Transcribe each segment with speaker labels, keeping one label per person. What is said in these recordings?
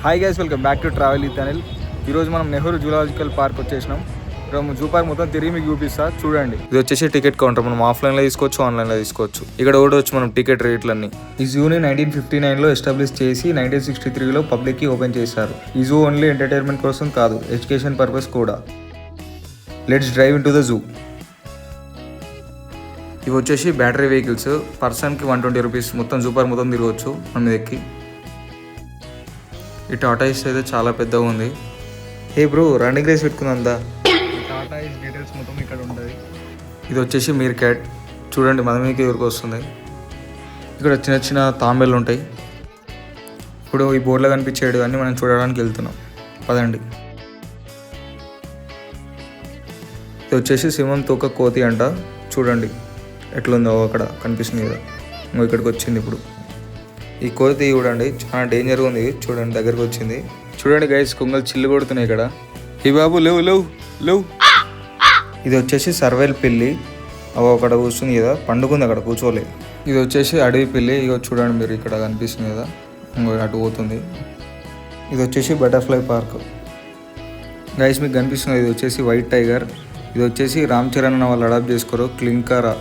Speaker 1: Hi guys, welcome back to travel with Anil. ఈరోజు మనం Nehru zoological park వచ్చేసినాం. ఇక్కడ జూ పార్క్ మొత్తం తిరిగి మీకు చూపిస్తా చూడండి. ఇది వచ్చేసి టికెట్ కౌంటర్. మనం ఆఫ్లైన్లో తీసుకోవచ్చు, ఆన్లైన్లో తీసుకోవచ్చు. ఇక్కడ కూడా వచ్చి మనం టికెట్ రేట్లన్నీ. ఈ జూని 1959లో ఎస్టాబ్లిష్ చేసి 1963లో పబ్లిక్కి ఓపెన్ చేశారు. ఈ జూ ఓన్లీ ఎంటర్టైన్మెంట్ కోసం కాదు, ఎడ్యుకేషన్ పర్పస్ కూడా. Let's drive in to the zoo. ఇవి వచ్చేసి బ్యాటరీ వెహికల్స్. పర్సన్కి 120 రూపీస్. మొత్తం జూ పార్క్ మొత్తం తిరగవచ్చు మన మీద ఎక్కి. ఈ టాటా ఐస్ అయితే చాలా పెద్దగా ఉంది. హే బ్రో, రన్నింగ్ రేస్ పెట్టుకుందా? టాటా ఐస్ డీటెయిల్స్ మొత్తం ఇక్కడ ఉంటుంది. ఇది వచ్చేసి మీర్ క్యాట్. చూడండి మన మీదకి ఎవరికి వస్తుంది. ఇక్కడ చిన్న చిన్న తాంబేలు ఉంటాయి. ఇప్పుడు ఈ బోర్డులో కనిపించేడు అన్నీ మనం చూడడానికి వెళ్తున్నాం. పదండి. ఇది వచ్చేసి సింహం తోక కోతి అంట. చూడండి ఎట్లుందో అక్కడ కనిపిస్తుంది కదా. ఇక్కడికి వచ్చింది ఇప్పుడు. ఈ కోతి చూడండి చాలా డేంజర్గా ఉంది. చూడండి దగ్గరకు వచ్చింది. చూడండి గైస్, కొంగలు చిల్లు కొడుతున్నాయి ఇక్కడ. ఈ బాబు లేవు లేవు లేవు. ఇది వచ్చేసి సర్వేల్ పిల్లి. అక్కడ కూర్చుంది కదా, పండుకుంది అక్కడ, కూర్చోలే. ఇది వచ్చేసి అడవి పిల్లి. ఇక చూడండి మీరు ఇక్కడ కనిపిస్తుంది కదా, అటు పోతుంది. ఇది వచ్చేసి బటర్ఫ్లై పార్క్. గైస్ మీకు కనిపిస్తుంది. ఇది వచ్చేసి వైట్ టైగర్. ఇది వచ్చేసి రామ్ చరణ్ వాళ్ళు అడాప్ట్ చేసుకోరు. క్లింకర్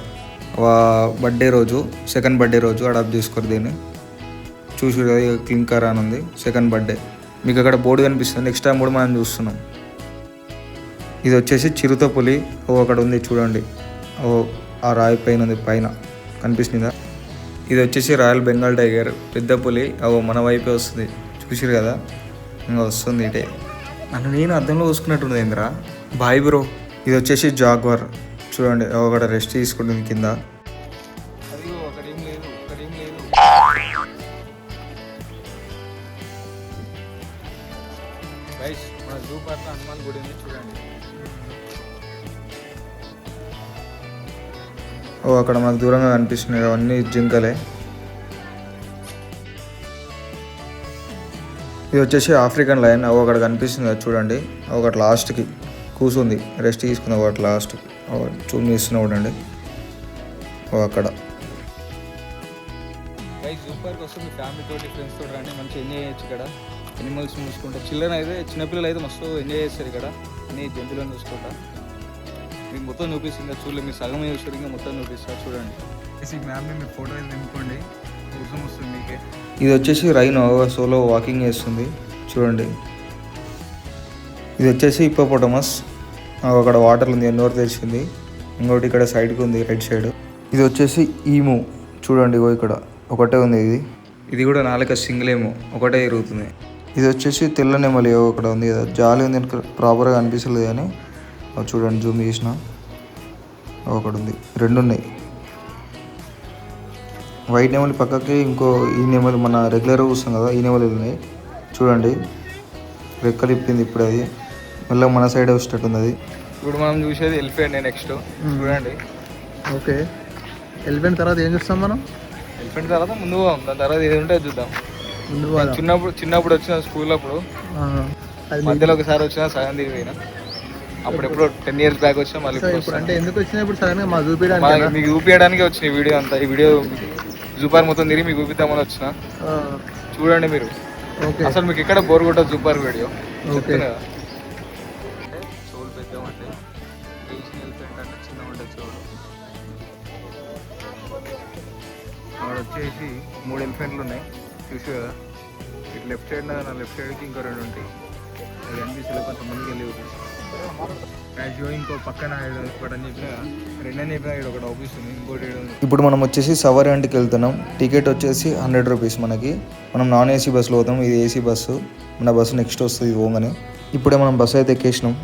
Speaker 1: బర్త్డే రోజు, సెకండ్ బర్త్డే రోజు అడాప్ట్ చేసుకోరు దీన్ని. చూసి క్లింకర్ అని ఉంది, సెకండ్ బర్త్డే. మీకు అక్కడ బోర్డు కనిపిస్తుంది. నెక్స్ట్ టైం కూడా మనం చూస్తున్నాం. ఇది వచ్చేసి చిరుత పులి. అక్కడ ఉంది చూడండి. ఆ రాయి పైన ఉంది, పైన కనిపిస్తుందా? ఇది వచ్చేసి రాయల్ బెంగాల్ టైగర్, పెద్ద పులి. మన వైపే వస్తుంది. చూసిరు కదా, ఇంకా వస్తుంది ఇటే. నన్ను నేను అద్దంలో చూసుకున్నట్టుంది ఏంద్రా. Boy bro. ఇది వచ్చేసి జాగ్వర్. చూడండి అక్కడ రెస్ట్ తీసుకుంటుంది కింద. మన జూ పార్క్ హనుమాన్ గుడి ఉంది చూడండి. అక్కడ మనకు దూరంగా కనిపిస్తున్నాయి అవన్నీ జింకలే. ఇది వచ్చేసి ఆఫ్రికన్ లయన్. అక్కడ కనిపిస్తుంది కదా చూడండి. ఒకటి లాస్ట్కి కూర్చుంది, రెస్ట్ తీసుకుంది. ఒకటి లాస్ట్కి చూపిస్తున్నా చూడండి అక్కడ. జూ పార్క్ వస్తే మీ ఫ్యామిలీతో, ఫ్రెండ్స్ తోటి రండి, మంచిగా ఎంజాయ్ చేయొచ్చు. ఇక్కడ ఎనిమల్స్ చూసుకుంటా, చిల్డ్రన్ అయితే, చిన్నపిల్లలు అయితే మస్తు ఎంజాయ్ చేస్తారు. ఇక్కడ అన్ని జంతువులను చూసుకుంటా మీకు మొత్తం చూపిస్తుంది. చూడలేదు మీరు సగం చూస్తారు, ఇంకా మొత్తం చూపిస్తారు చూడండి. మ్యామ్ మీ ఫోటో నింపుకోండి, అవసరం వస్తుంది మీకే. ఇది వచ్చేసి రైనో సోలో వాకింగ్ చేస్తుంది చూడండి. ఇది వచ్చేసి హిప్పోపోటమస్. అక్కడ వాటర్ ఉంది, నోరు తెరిచింది. ఇంకోటి ఇక్కడ సైడ్కి ఉంది, రైట్ సైడ్. ఇది వచ్చేసి ఈము. చూడండి ఇక్కడ ఒకటే ఉంది. ఇది కూడా నాలుక సింగిల్ ఏమో, ఒకటే ఎరుగుతుంది. ఇది వచ్చేసి తెల్ల నెమలి. అక్కడ ఉంది కదా, జాలి ఉంది, ప్రాపర్గా అనిపిస్తలేదు కానీ చూడండి జూమ్ చేసిన. అక్కడ ఉంది, రెండు ఉన్నాయి. వైట్ నెమలి పక్కకి ఇంకో ఈ నెమలి మన రెగ్యులర్గా చూస్తాం కదా, ఈ నెమలి ఉన్నాయి చూడండి. రెక్కలు ఇప్పింది ఇప్పుడు, అది మళ్ళీ మన సైడ్ వచ్చేటట్టుంది. అది ఇప్పుడు మనం చూసేది ఎలిఫెంట్ నెక్స్ట్. చూడండి.
Speaker 2: ఓకే, ఎలిఫెంట్ తర్వాత ఏం చూస్తాం మనం?
Speaker 1: ఎలిఫెంట్ తర్వాత ముందు పోదాం, దాని తర్వాత ఏది ఉంటే చూద్దాం. చిన్నప్పుడు వచ్చిన స్కూల్ అప్పుడు మధ్యలో ఒకసారి వచ్చిన సగం దిగి పోయినా. అప్పుడు ఎప్పుడు 10 years బ్యాక్ వచ్చినా మళ్ళీ.
Speaker 2: అంటే ఎందుకు వచ్చినా ఇప్పుడు సడన్ గా చూపించడానికి,
Speaker 1: మీకు చూపించడానికి వచ్చిన ఈ వీడియో అంతా. ఈ వీడియో జూ పార్క్ మొత్తం తిరిగి మీకు చూపిద్దామని వచ్చిన. చూడండి మీరు. అసలు మీకు ఎక్కడ బోర్ కొట్టదు జూ పార్క్ వీడియో. చెప్తున్నా కదా, చెవులు పెద్దగా ఉంటాయి. ఏషియన్ ఎలిఫెంట్ అంటే చిన్నగా ఉంటుంది చెవులు. అక్కడ వచ్చేసి 3 ఎలిఫెంట్లు ఉన్నాయి చూసి కదా. ఇటు లెఫ్ట్ సైడ్, నా లెఫ్ట్ సైడ్కి ఇంకో 2 ఉంటాయి. అది అనిపిస్తుంది కొంతమందికి వెళ్ళి చూపిస్తుంది. ఇంకో పక్కన ఒకటి అని చెప్పిన 2 అని చెప్పిన ఇక్కడ ఒకటి అవుపిస్తుంది, ఇంకోటి. ఇప్పుడు మనం వచ్చేసి సవారీ అంటికి వెళ్తున్నాం. టికెట్ వచ్చేసి 100 రూపీస్ మనకి. మనం నాన్ ఏసీ బస్సులో పోతాం. ఇది ఏసీ బస్సు. మన బస్సు నెక్స్ట్ వస్తుంది పోగానే. ఇప్పుడే మనం బస్సు అయితే ఎక్కేసినాం.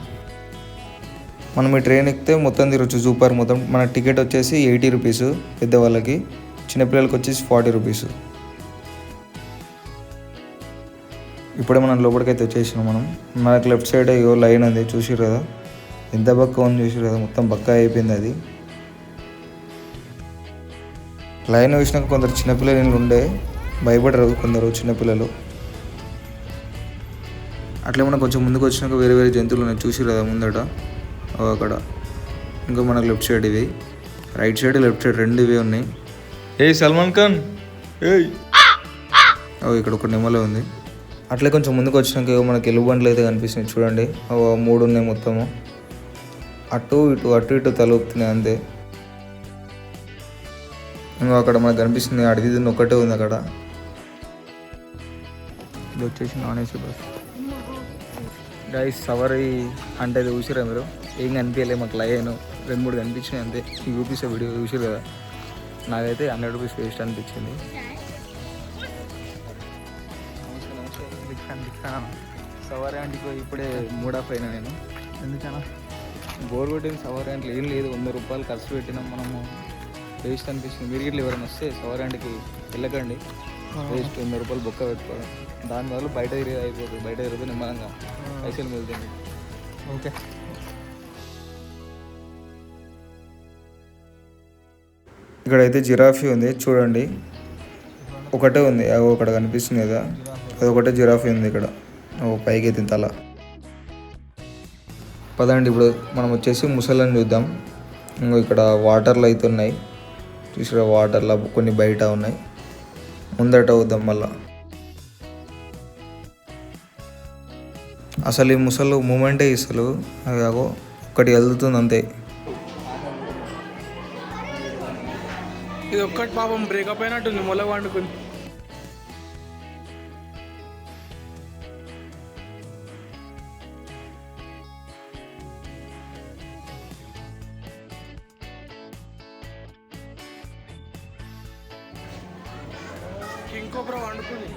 Speaker 1: మనం ఈ ట్రైన్ ఎక్కితే మొత్తం తిరగచ్చు జూ పార్క్ మొత్తం. మన టికెట్ వచ్చేసి 80 రూపీస్ పెద్దవాళ్ళకి, చిన్నపిల్లలకి వచ్చేసి 40 రూపీస్. ఇప్పుడే మనం లోపలికైతే వచ్చేసినాం. మనకి లెఫ్ట్ సైడ్ లైన్ ఉంది చూసిరు కదా, ఎంత బక్క ఉంది చూసిరు కదా, మొత్తం బక్క అయిపోయింది అది. లైన్ వేసినాక కొందరు చిన్నపిల్లలు ఉండే భయపడరు కొందరు చిన్నపిల్లలు. అట్లే మనం కొంచెం ముందుకు వచ్చినాక వేరే వేరే జంతువులు ఉన్నాయి చూసిరు కదా ముందట. అక్కడ ఇంకా మనకు లెఫ్ట్ సైడ్ ఇవి, రైట్ సైడ్ లెఫ్ట్ సైడ్ 2 ఇవే ఉన్నాయి. ఏ సల్మాన్ ఖాన్, ఏ ఇక్కడ ఒక నెమలి ఉంది. అట్లే కొంచెం ముందుకు వచ్చినాక ఏవో మనకి ఎలుగుబంట్లు అయితే కనిపిస్తున్నాయి చూడండి. 3 ఉన్నాయి మొత్తము. అటు ఇటు తలుపుతున్నాయి అంతే. ఇంకా అక్కడ మనకు కనిపిస్తుంది అడిగి ఒక్కటే ఉంది అక్కడ. ఇది వచ్చేసి నాన్ ఏసీ బస్. గైస్ సవారీ అంటే అది చూసిరా మీరు? ఏం కనిపించలే మాకు. లైన్ 2-3 కనిపించినాయి అంతే. చూపిస్తే వీడియో చూసిరు కదా. నాకైతే 100 రూపీస్ వేస్ట్ అనిపించింది. సవారీ అంటికి ఇప్పుడే మూడ్ ఆఫ్ అయినా నేను.
Speaker 2: ఎందుకన్నా?
Speaker 1: బోర్ కొట్టింది. సవారీ అంటే ఏం లేదు, 100 రూపాయలు ఖర్చు పెట్టినాం మనము. వేస్ట్ అనిపిస్తుంది. మీరు ఇట్లా ఎవరైనా వస్తే సవారీ అంటికి వెళ్ళకండి. వేస్ట్ 100 రూపాయలు బొక్క పెట్టుకోవడం. దానివల్ల బయట తిరిగి అయిపోతుంది. బయట తిరిగితే నిమ్మలంగా పైసలు మిగులుతుంది.
Speaker 2: ఓకే.
Speaker 1: ఇక్కడైతే జిరాఫీ ఉంది చూడండి. ఒకటే ఉంది, అక్కడ కనిపిస్తుంది కదా, అది ఒకటే జిరాఫీ ఉంది ఇక్కడ. పైకి ఎత్తిన తల. పదండి ఇప్పుడు మనం వచ్చేసి ముసలని చూద్దాం. ఇక్కడ వాటర్లు అయితే ఉన్నాయి చూసారా, వాటర్లో కొన్ని బయట ఉన్నాయి. ముందట వద్దాం మళ్ళా. అసలు ఈ ముసలు మూమెంటే ఇసలు అది ఒక్కటి వెళ్తుంది అంతే.
Speaker 2: ఇది ఒక్కటి పాపం బ్రేకప్ అయినట్టుంది, మొల వండుకుంది. ఇంకొకరు వండుకుంది.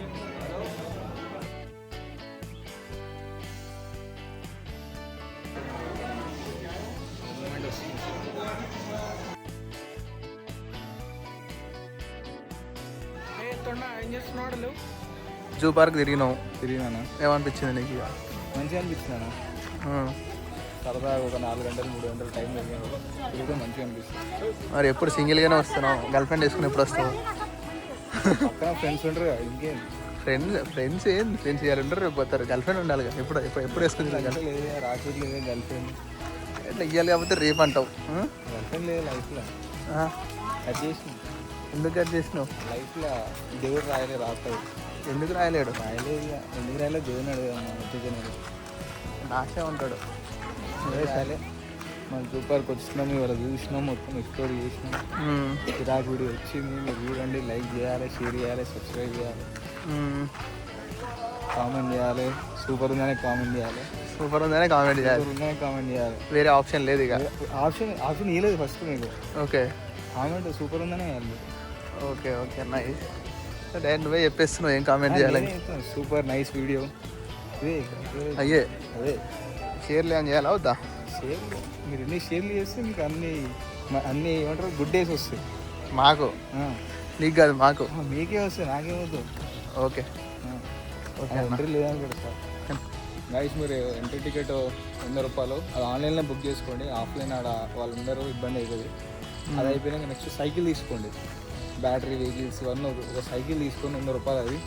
Speaker 2: ఏం చేస్తున్నాడు? జూ పార్క్ తిరిగినావు.
Speaker 1: తిరిగినా
Speaker 2: ఏమనిపించింది నీకు?
Speaker 1: మంచిగా అనిపించిందా? సరదాగా ఒక 4 గంటలు 3 గంటలు టైం తిరిగితే మంచిగా అనిపిస్తుంది.
Speaker 2: మరి ఎప్పుడు సింగిల్గానే వస్తున్నావు? గర్ల్ ఫ్రెండ్ వేసుకుని ఎప్పుడు వస్తావు?
Speaker 1: పక్కన ఫ్రెండ్స్ ఉంటారు కదా, ఇంకేం.
Speaker 2: ఫ్రెండ్స్ ఇవ్వాలి ఉంటారు, రేపు పోతారు. గర్ల్ ఫ్రెండ్ ఉండాలి కదా. ఎప్పుడు వేసుకుంది?
Speaker 1: లేదు రాత్రి లేదు గర్ల్ ఫ్రెండ్.
Speaker 2: ఎట్లా ఇవ్వాలి కాబట్టి రేపు అంటావు.
Speaker 1: గర్ల్ ఫ్రెండ్ లేదు లైఫ్లో. అది చేసిన.
Speaker 2: ఎందుకు కట్ చేసినావు?
Speaker 1: లైఫ్లో దేవుడు రాయలే, రాస్తాడు.
Speaker 2: ఎందుకు రాయలేడు?
Speaker 1: రాయలేదు. ఎందుకు రాయలేదు? దేవుని అడుగుదాం. వచ్చేది
Speaker 2: నాశే ఉంటాడు.
Speaker 1: రాయలే. మనం సూపర్కి వచ్చినాము, ఇవాళ చూసినాం, మొత్తం ఎక్స్ప్లోర్ చేసినాం. చిరాకు వీడియో వచ్చింది. మీరు చూడండి, లైక్ చేయాలి, షేర్ చేయాలి, సబ్స్క్రైబ్ చేయాలి, కామెంట్ చేయాలి. సూపర్ ఉందనే కామెంట్ చేయాలి.
Speaker 2: సూపర్ ఉందనే కామెంట్ చేయాలి.
Speaker 1: కామెంట్ చేయాలి.
Speaker 2: వేరే ఆప్షన్ లేదు ఇక.
Speaker 1: ఆప్షన్ ఇవ్వలేదు ఫస్ట్ మీకు.
Speaker 2: ఓకే.
Speaker 1: కామెంట్ సూపర్ ఉందనే వేయాలి.
Speaker 2: Okay nice. డైరెక్ట్ నువ్వే చెప్పేస్తున్నావు ఏం కామెంట్ చేయాలి.
Speaker 1: సూపర్ నైస్ వీడియో
Speaker 2: అయ్యే.
Speaker 1: అదే
Speaker 2: షేర్లు ఏం చేయాలా వద్దా?
Speaker 1: షేర్లు మీరు ఎన్ని షేర్లు చేస్తే మీకు అన్ని ఏమంటారు గుడ్ డేస్ వస్తాయి.
Speaker 2: మాకు? నీకు కాదు మాకు.
Speaker 1: మీకే వస్తాయి, నాకేమవుతుంది.
Speaker 2: ఓకే
Speaker 1: ఎంట్రీ లేదనుకోండి సార్. గైస్ మీరు ఎంట్రీ టికెట్ 100 రూపాయలు. అది ఆన్లైన్లో బుక్ చేసుకోండి. ఆఫ్లైన్ ఆడ వాళ్ళందరూ ఇబ్బంది అవుతుంది. అది అయిపోయినాక నెక్స్ట్ సైకిల్ తీసుకోండి. బ్యాటరీ వెహికల్స్ ఇవన్నీ ఒక సైకిల్ తీసుకొని 100 రూపాయలు. అది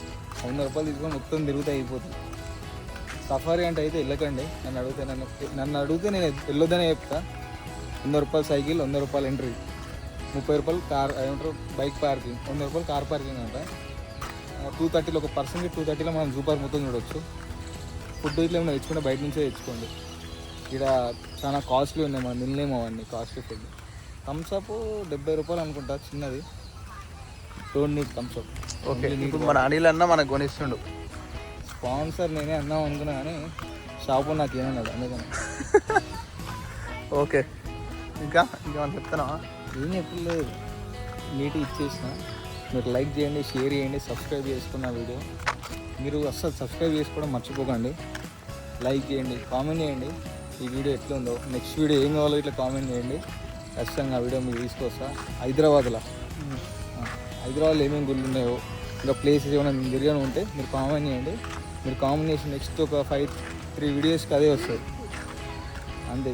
Speaker 1: 100 రూపాయలు తీసుకొని మొత్తం తిరుగుతూ అయిపోతుంది. సఫారీ అంటే అయితే వెళ్ళకండి. నన్ను అడిగితే నేను వెళ్ళొద్దనే చెప్తా. 100 రూపాయలు సైకిల్, 100 రూపాయలు ఎంట్రీ, 30 రూపాయలు కార్ ఏమంటారు బైక్ పార్కింగ్, 100 రూపాయలు కార్ పార్కింగ్ అంట. 230 ఒక పర్సన్కి 230 మనం జూ పార్క్ మొత్తం చూడవచ్చు. ఫుడ్ ఇట్లా ఏమైనా తెచ్చుకుంటే బయట నుంచే తెచ్చుకోండి. ఇక్కడ చాలా కాస్ట్లీ ఉన్నాయి, మనం తినలేము అవన్నీ కాస్ట్లీ ఫుడ్. థమ్స్అప్ 70 రూపాయలు అనుకుంటా చిన్నది. Don't need Thums Up.
Speaker 2: ఓకే. ఇప్పుడు మన అనిల్ అన్న మనకు కొనిస్తుండు.
Speaker 1: స్పాన్సర్ నేనే అందాం అనుకున్నా కానీ షాపు నాకు ఏమన్నాడు అందుకని.
Speaker 2: ఓకే. ఇంకేమన్నా చెప్తానా?
Speaker 1: ఏం చెప్పలేదు, నీట్గా ఇచ్చేసిన. మీరు లైక్ చేయండి, షేర్ చేయండి, సబ్స్క్రైబ్ చేసుకున్న వీడియో. మీరు అస్సలు సబ్స్క్రైబ్ చేసుకోవడం మర్చిపోకండి. లైక్ చేయండి, కామెంట్ చేయండి ఈ వీడియో ఎట్లా ఉందో. నెక్స్ట్ వీడియో ఏం కావాలో ఇట్లా కామెంట్ చేయండి. ఖచ్చితంగా ఆ వీడియో మీకు తీసుకొస్తా. హైదరాబాద్లో ఏమేమి గుళ్ళు ఉన్నాయో, ఇంకా ప్లేసెస్ ఏమైనా తిరిగానే ఉంటే మీరు కామెంట్ చేయండి. మీరు కామెంట్ చేసి నెక్స్ట్ ఒక 3 వీడియోస్కి అదే వస్తుంది అంతే.